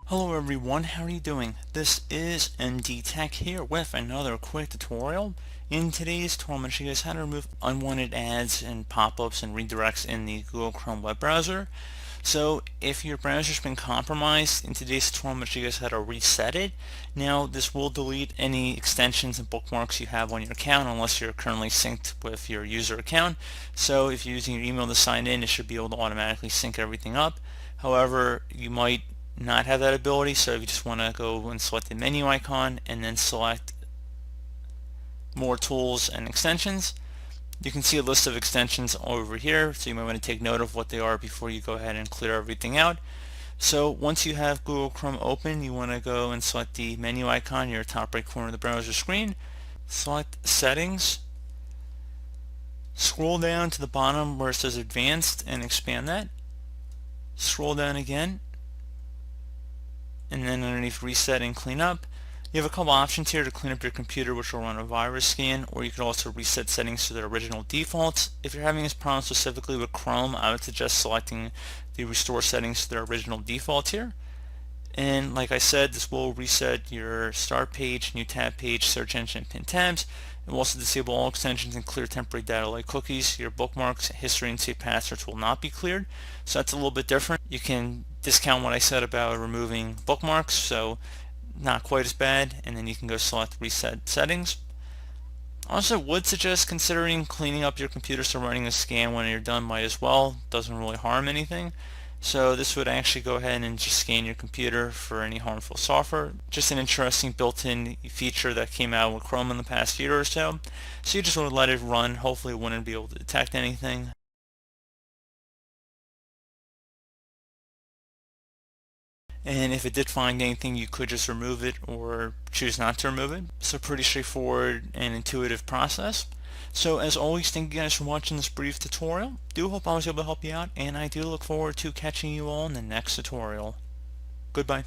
Hello everyone, how are you doing? This is ND Tech here with another quick tutorial. In today's tutorial, I'm going to show you guys how to remove unwanted ads and pop-ups and redirects in the Google Chrome web browser. So if your browser's been compromised, in today's tutorial I'm going to show you guys how to reset it. Now this will delete any extensions and bookmarks you have on your account unless you're currently synced with your user account. So if you're using your email to sign in, it should be able to automatically sync everything up. However, you might not have that ability, so if you just want to go and select the menu icon and then select more tools and extensions, you can see a list of extensions over here, so you might want to take note of what they are before you go ahead and clear everything out. So once you have Google Chrome open, you want to go and select the menu icon in your top right corner of the browser screen, select settings, scroll down to the bottom where it says advanced and expand that, scroll down again, and then underneath reset and clean up, you have a couple options here to clean up your computer, which will run a virus scan, or you could also reset settings to their original defaults. If you're having this problem specifically with Chrome, I would suggest selecting the restore settings to their original defaults here. And like I said, this will reset your start page, new tab page, search engine, and pin tabs. It will also disable all extensions and clear temporary data like cookies. Your bookmarks, history, and saved passwords will not be cleared. So that's a little bit different. You can discount what I said about removing bookmarks, so not quite as bad, and then you can go select reset settings. Also would suggest considering cleaning up your computer, so running a scan when you're done might as well. Doesn't really harm anything. So this would actually go ahead and just scan your computer for any harmful software. Just an interesting built-in feature that came out with Chrome in the past year or so. So you just want to let it run. Hopefully it wouldn't be able to detect anything. And if it did find anything, you could just remove it or choose not to remove it. So pretty straightforward and intuitive process. So as always, thank you guys for watching this brief tutorial. Do hope I was able to help you out, and I do look forward to catching you all in the next tutorial. Goodbye.